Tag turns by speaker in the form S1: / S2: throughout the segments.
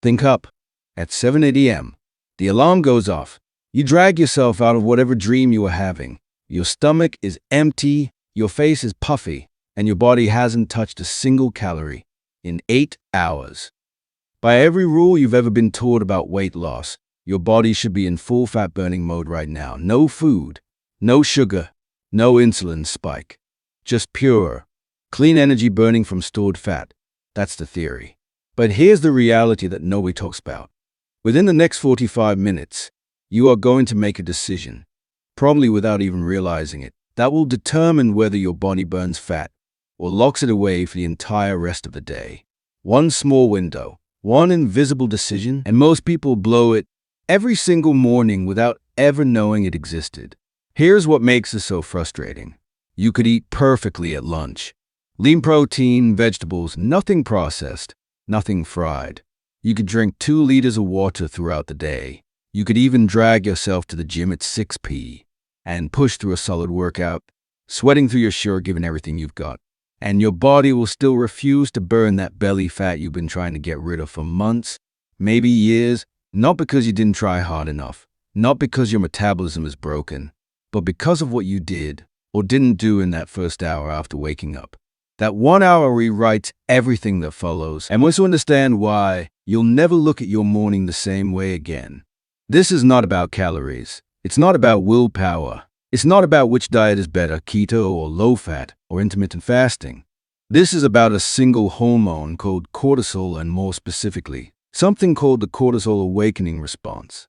S1: Think up. At 7 a.m., the alarm goes off. You drag yourself out of whatever dream you were having. Your stomach is empty, your face is puffy, and your body hasn't touched a single calorie in 8 hours. By every rule you've ever been taught about weight loss, your body should be in full fat-burning mode right now. No food, no sugar, no insulin spike. Just pure, clean energy burning from stored fat. That's the theory. But here's the reality that nobody talks about. Within the next 45 minutes, you are going to make a decision, probably without even realizing it, that will determine whether your body burns fat or locks it away for the entire rest of the day. One small window, one invisible decision, and most people blow it every single morning without ever knowing it existed. Here's what makes this so frustrating. You could eat perfectly at lunch. Lean protein, vegetables, nothing processed, nothing fried. You could drink 2 liters of water throughout the day. You could even drag yourself to the gym at 6 p.m. and push through a solid workout, sweating through your shirt given everything you've got. And your body will still refuse to burn that belly fat you've been trying to get rid of for months, maybe years, not because you didn't try hard enough, not because your metabolism is broken, but because of what you did or didn't do in that first hour after waking up. That 1 hour rewrites everything that follows, and once you understand why, you'll never look at your morning the same way again. This is not about calories. It's not about willpower. It's not about which diet is better, keto or low-fat or intermittent fasting. This is about a single hormone called cortisol, and more specifically, something called the cortisol awakening response.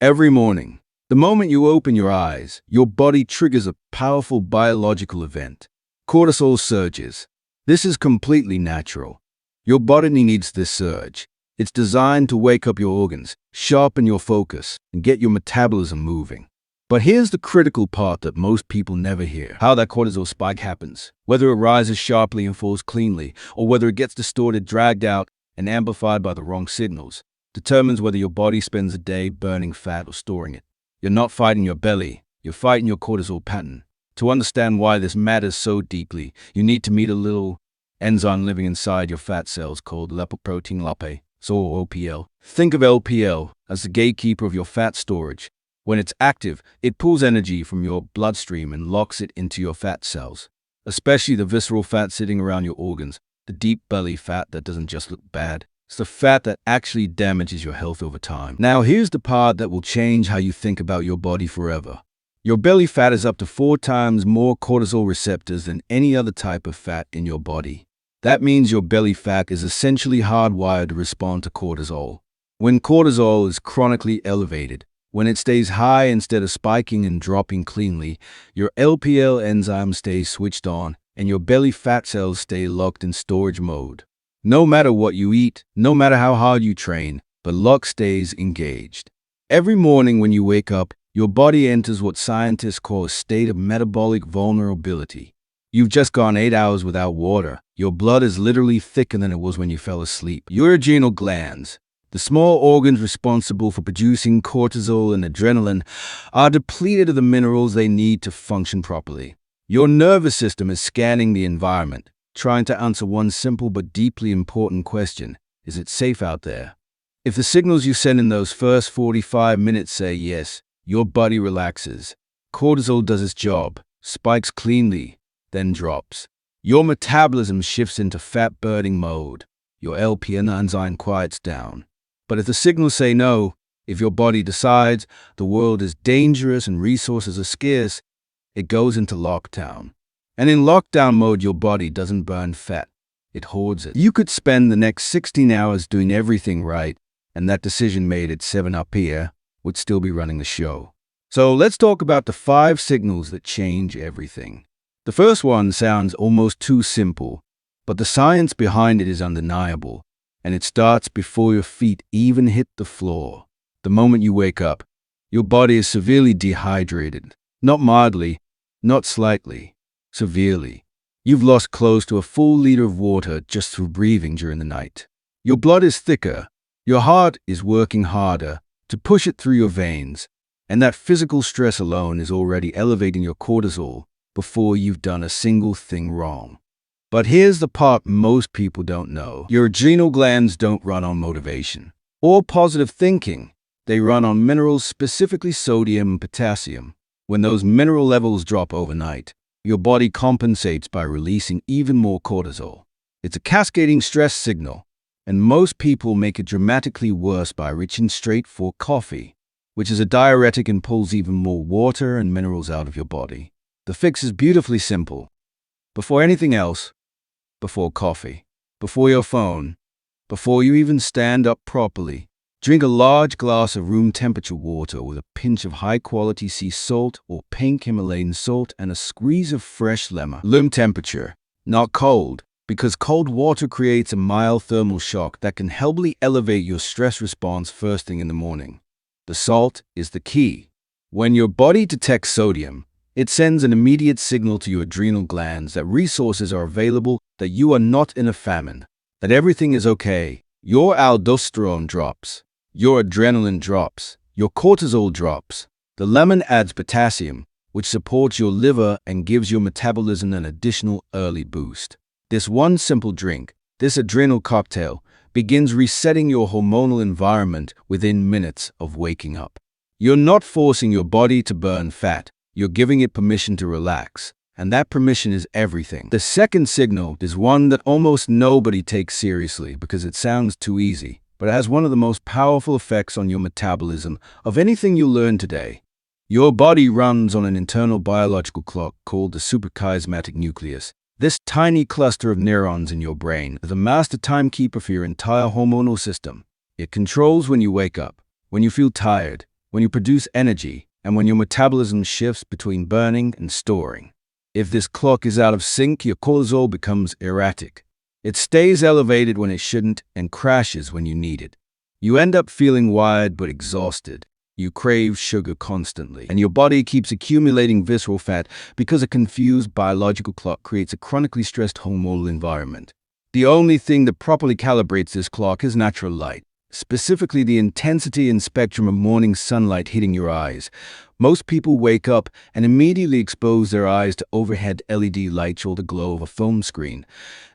S1: Every morning, the moment you open your eyes, your body triggers a powerful biological event. Cortisol surges. This is completely natural. Your body needs this surge. It's designed to wake up your organs, sharpen your focus, and get your metabolism moving. But here's the critical part that most people never hear. How that cortisol spike happens. Whether it rises sharply and falls cleanly, or whether it gets distorted, dragged out, and amplified by the wrong signals, determines whether your body spends a day burning fat or storing it. You're not fighting your belly, you're fighting your cortisol pattern. To understand why this matters so deeply, you need to meet a little enzyme living inside your fat cells called lipoprotein lipase, or OPL. Think of LPL as the gatekeeper of your fat storage. When it's active, it pulls energy from your bloodstream and locks it into your fat cells, especially the visceral fat sitting around your organs, the deep belly fat that doesn't just look bad. It's the fat that actually damages your health over time. Now, here's the part that will change how you think about your body forever. Your belly fat is up to 4 times more cortisol receptors than any other type of fat in your body. That means your belly fat is essentially hardwired to respond to cortisol. When cortisol is chronically elevated, when it stays high instead of spiking and dropping cleanly, your LPL enzyme stays switched on and your belly fat cells stay locked in storage mode. No matter what you eat, no matter how hard you train, the lock stays engaged. Every morning when you wake up, your body enters what scientists call a state of metabolic vulnerability. You've just gone 8 hours without water. Your blood is literally thicker than it was when you fell asleep. Your adrenal glands, the small organs responsible for producing cortisol and adrenaline, are depleted of the minerals they need to function properly. Your nervous system is scanning the environment, trying to answer one simple but deeply important question: is it safe out there? If the signals you send in those first 45 minutes say yes, your body relaxes. Cortisol does its job, spikes cleanly, then drops. Your metabolism shifts into fat-burning mode. Your LPL enzyme quiets down. But if the signals say no, if your body decides the world is dangerous and resources are scarce, it goes into lockdown. And in lockdown mode, your body doesn't burn fat. It hoards it. You could spend the next 16 hours doing everything right, and that decision made at 7 up here would still be running the show. So let's talk about the 5 signals that change everything. The first one sounds almost too simple, but the science behind it is undeniable, and it starts before your feet even hit the floor. The moment you wake up, your body is severely dehydrated. Not mildly, not slightly, severely. You've lost close to a full liter of water just through breathing during the night. Your blood is thicker. Your heart is working harder to push it through your veins, and that physical stress alone is already elevating your cortisol before you've done a single thing wrong. But here's the part most people don't know. Your adrenal glands don't run on motivation. Or positive thinking. They run on minerals, specifically sodium and potassium. When those mineral levels drop overnight, your body compensates by releasing even more cortisol. It's a cascading stress signal, and most people make it dramatically worse by reaching straight for coffee, which is a diuretic and pulls even more water and minerals out of your body. The fix is beautifully simple. Before anything else, before coffee, before your phone, before you even stand up properly, drink a large glass of room temperature water with a pinch of high-quality sea salt or pink Himalayan salt and a squeeze of fresh lemon. Room temperature, not cold, because cold water creates a mild thermal shock that can helpfully elevate your stress response first thing in the morning. The salt is the key. When your body detects sodium, it sends an immediate signal to your adrenal glands that resources are available, that you are not in a famine, that everything is okay. Your aldosterone drops, your adrenaline drops, your cortisol drops. The lemon adds potassium, which supports your liver and gives your metabolism an additional early boost. This one simple drink, this adrenal cocktail, begins resetting your hormonal environment within minutes of waking up. You're not forcing your body to burn fat, you're giving it permission to relax, and that permission is everything. The second signal is one that almost nobody takes seriously because it sounds too easy, but it has one of the most powerful effects on your metabolism of anything you learn today. Your body runs on an internal biological clock called the suprachiasmatic nucleus. This tiny cluster of neurons in your brain is a master timekeeper for your entire hormonal system. It controls when you wake up, when you feel tired, when you produce energy, and when your metabolism shifts between burning and storing. If this clock is out of sync, your cortisol becomes erratic. It stays elevated when it shouldn't and crashes when you need it. You end up feeling wired but exhausted. You crave sugar constantly, and your body keeps accumulating visceral fat because a confused biological clock creates a chronically stressed hormonal environment. The only thing that properly calibrates this clock is natural light, specifically the intensity and spectrum of morning sunlight hitting your eyes. Most people wake up and immediately expose their eyes to overhead LED lights or the glow of a phone screen.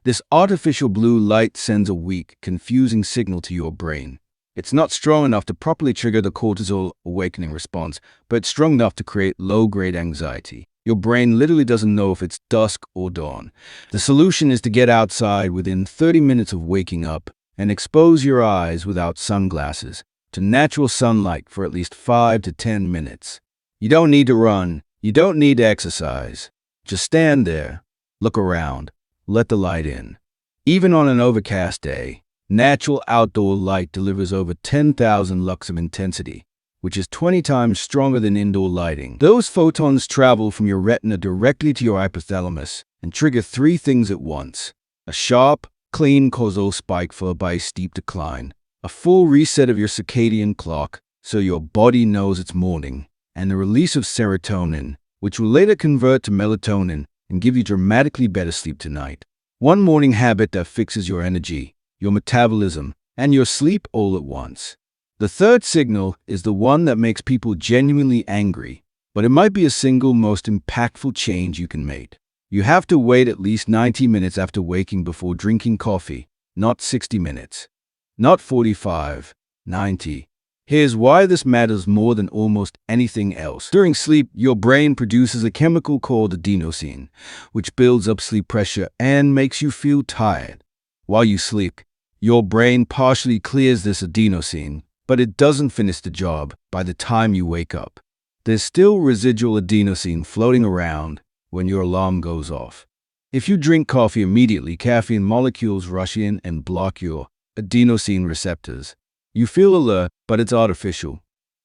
S1: This artificial blue light sends a weak, confusing signal to your brain. It's not strong enough to properly trigger the cortisol awakening response, but it's strong enough to create low-grade anxiety. Your brain literally doesn't know if it's dusk or dawn. The solution is to get outside within 30 minutes of waking up and expose your eyes without sunglasses to natural sunlight for at least 5 to 10 minutes. You don't need to run. You don't need to exercise. Just stand there, look around, let the light in. Even on an overcast day, natural outdoor light delivers over 10,000 lux of intensity, which is 20 times stronger than indoor lighting. Those photons travel from your retina directly to your hypothalamus and trigger three things at once: a sharp, clean cortisol spike followed by a steep decline, a full reset of your circadian clock so your body knows it's morning, and the release of serotonin, which will later convert to melatonin and give you dramatically better sleep tonight. One morning habit that fixes your energy, your metabolism, and your sleep all at once. The third signal is the one that makes people genuinely angry, but it might be a single most impactful change you can make. You have to wait at least 90 minutes after waking before drinking coffee, not 60 minutes, not 45, 90. Here's why this matters more than almost anything else. During sleep, your brain produces a chemical called adenosine, which builds up sleep pressure and makes you feel tired. While you sleep, your brain partially clears this adenosine, but it doesn't finish the job by the time you wake up. There's still residual adenosine floating around when your alarm goes off. If you drink coffee immediately, caffeine molecules rush in and block your adenosine receptors. You feel alert, but it's artificial.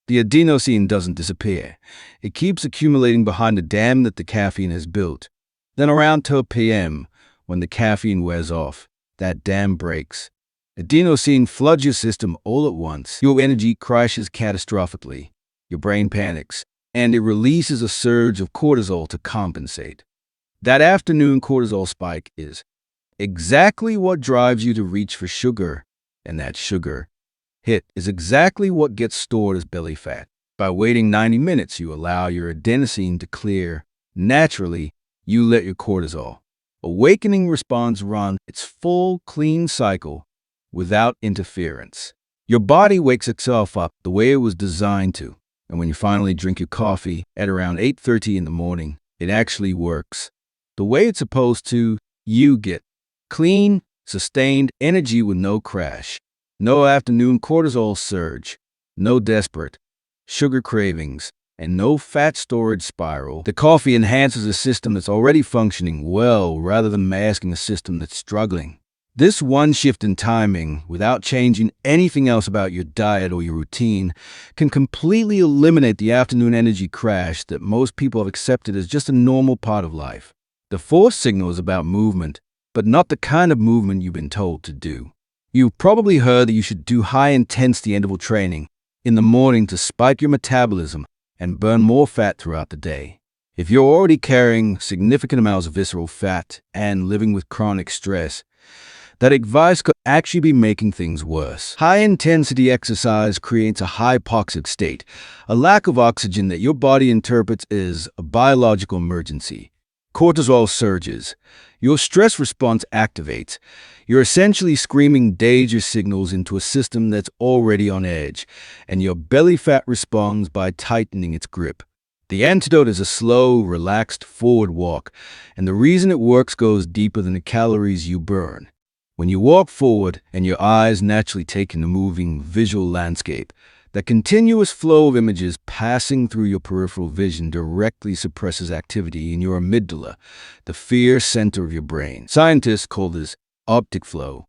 S1: The adenosine doesn't disappear. It keeps accumulating behind the dam that the caffeine has built. Then around 12 p.m., when the caffeine wears off, that dam breaks. Adenosine floods your system all at once. Your energy crashes catastrophically. Your brain panics, and it releases a surge of cortisol to compensate. That afternoon cortisol spike is exactly what drives you to reach for sugar, and that sugar hit is exactly what gets stored as belly fat. By waiting 90 minutes, you allow your adenosine to clear. Naturally, you let your cortisol awakening response run its full, clean cycle without interference. Your body wakes itself up the way it was designed to. And when you finally drink your coffee at around 8:30 in the morning, it actually works. The way it's supposed to, you get clean, sustained energy with no crash, no afternoon cortisol surge, no desperate sugar cravings, and no fat storage spiral. The coffee enhances a system that's already functioning well rather than masking a system that's struggling. This one shift in timing, without changing anything else about your diet or your routine, can completely eliminate the afternoon energy crash that most people have accepted as just a normal part of life. The fourth signal is about movement, but not the kind of movement you've been told to do. You've probably heard that you should do high-intensity interval training in the morning to spike your metabolism and burn more fat throughout the day. If you're already carrying significant amounts of visceral fat and living with chronic stress, that advice could actually be making things worse. High-intensity exercise creates a hypoxic state, a lack of oxygen that your body interprets as a biological emergency. Cortisol surges. Your stress response activates. You're essentially screaming danger signals into a system that's already on edge, and your belly fat responds by tightening its grip. The antidote is a slow, relaxed forward walk, and the reason it works goes deeper than the calories you burn. When you walk forward and your eyes naturally take in the moving visual landscape, that continuous flow of images passing through your peripheral vision directly suppresses activity in your amygdala, the fear center of your brain. Scientists call this optic flow,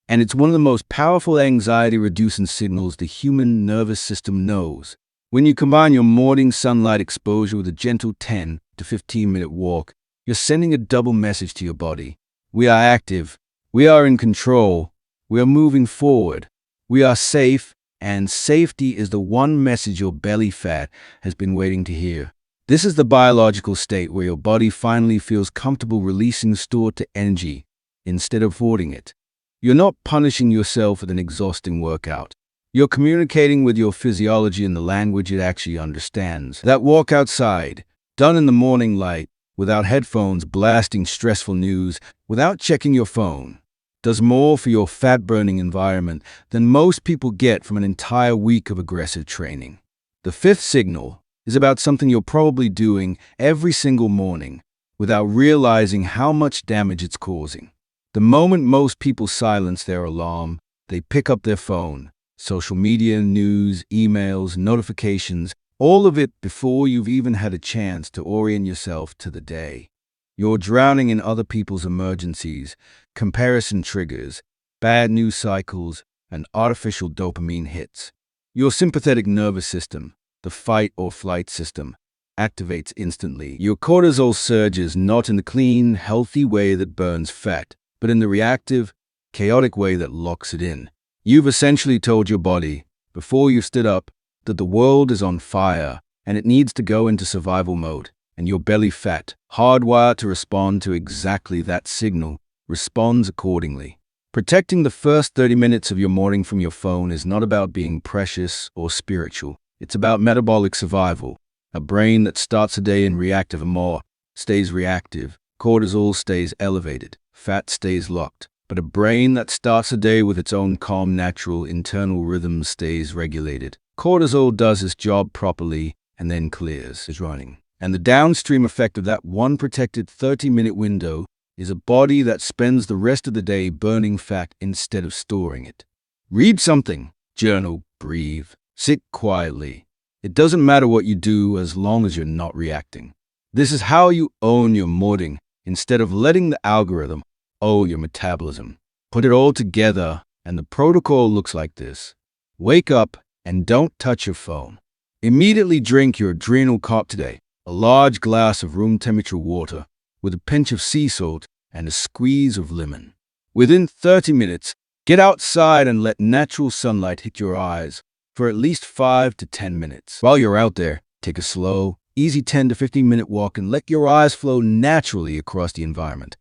S1: and it's one of the most powerful anxiety-reducing signals the human nervous system knows. When you combine your morning sunlight exposure with a gentle 10 to 15-minute walk, you're sending a double message to your body. We are active. We are in control. We are moving forward. We are safe, and safety is the one message your belly fat has been waiting to hear. This is the biological state where your body finally feels comfortable releasing stored energy instead of hoarding it. You're not punishing yourself with an exhausting workout. You're communicating with your physiology in the language it actually understands. That walk outside, done in the morning light, without headphones blasting stressful news, without checking your phone, does more for your fat-burning environment than most people get from an entire week of aggressive training. The fifth signal is about something you're probably doing every single morning without realizing how much damage it's causing. The moment most people silence their alarm, they pick up their phone. Social media, news, emails, notifications, all of it before you've even had a chance to orient yourself to the day. You're drowning in other people's emergencies, comparison triggers, bad news cycles, and artificial dopamine hits. Your sympathetic nervous system, the fight or flight system, activates instantly. Your cortisol surges not in the clean, healthy way that burns fat, but in the reactive, chaotic way that locks it in. You've essentially told your body, before you stood up, that the world is on fire and it needs to go into survival mode. And your belly fat, hardwired to respond to exactly that signal, responds accordingly. Protecting the first 30 minutes of your morning from your phone is not about being precious or spiritual. It's about metabolic survival. A brain that starts a day in reactive mode stays reactive. Cortisol stays elevated. Fat stays locked. But a brain that starts a day with its own calm, natural, internal rhythm stays regulated. Cortisol does its job properly and then clears. Is running. And the downstream effect of that one protected 30-minute window is a body that spends the rest of the day burning fat instead of storing it. Read something, journal, breathe, sit quietly. It doesn't matter what you do as long as you're not reacting. This is how you own your morning instead of letting the algorithm own your metabolism. Put it all together and the protocol looks like this. Wake up and don't touch your phone. Immediately drink your adrenal carb today. A large glass of room temperature water with a pinch of sea salt and a squeeze of lemon. Within 30 minutes, get outside and let natural sunlight hit your eyes for at least 5 to 10 minutes. While you're out there, take a slow, easy 10 to 15-minute walk and let your eyes flow naturally across the environment.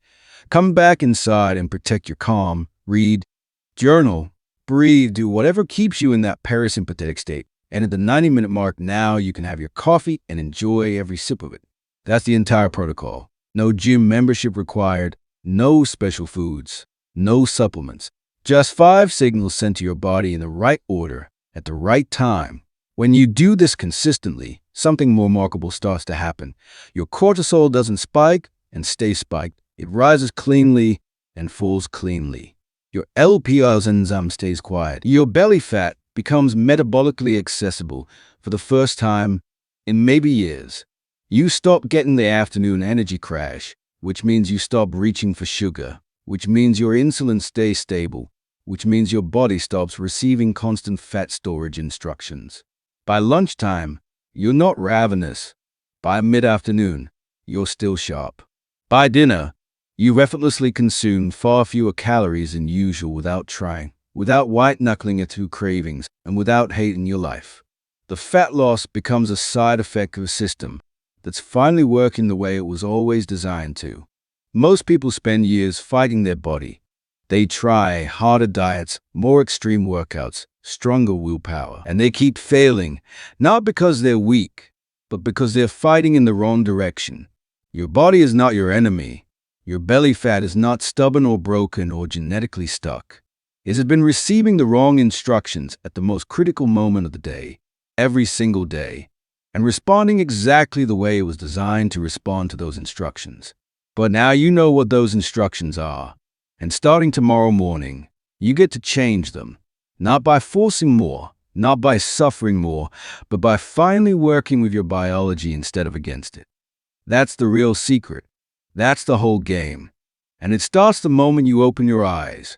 S1: Come back inside and protect your calm. Read, journal, breathe, do whatever keeps you in that parasympathetic state. And at the 90-minute mark, now you can have your coffee and enjoy every sip of it. That's the entire protocol. No gym membership required, no special foods, no supplements, Just 5 signals sent to your body in the right order at the right time. When you do this consistently, something more remarkable starts to happen. Your cortisol doesn't spike and stay spiked. It rises cleanly and falls cleanly. Your LPS enzyme stays quiet. Your belly fat becomes metabolically accessible for the first time in maybe years. You stop getting the afternoon energy crash, which means you stop reaching for sugar, which means your insulin stays stable, which means your body stops receiving constant fat storage instructions. By lunchtime, you're not ravenous. By mid-afternoon, you're still sharp. By dinner, you effortlessly consume far fewer calories than usual without trying, without white-knuckling it through cravings, and without hating your life. The fat loss becomes a side effect of a system that's finally working the way it was always designed to. Most people spend years fighting their body. They try harder diets, more extreme workouts, stronger willpower, and they keep failing, not because they're weak, but because they're fighting in the wrong direction. Your body is not your enemy. Your belly fat is not stubborn or broken or genetically stuck. It has been receiving the wrong instructions at the most critical moment of the day, every single day, and responding exactly the way it was designed to respond to those instructions. But now you know what those instructions are. And starting tomorrow morning, you get to change them, not by forcing more, not by suffering more, but by finally working with your biology instead of against it. That's the real secret. That's the whole game. And it starts the moment you open your eyes.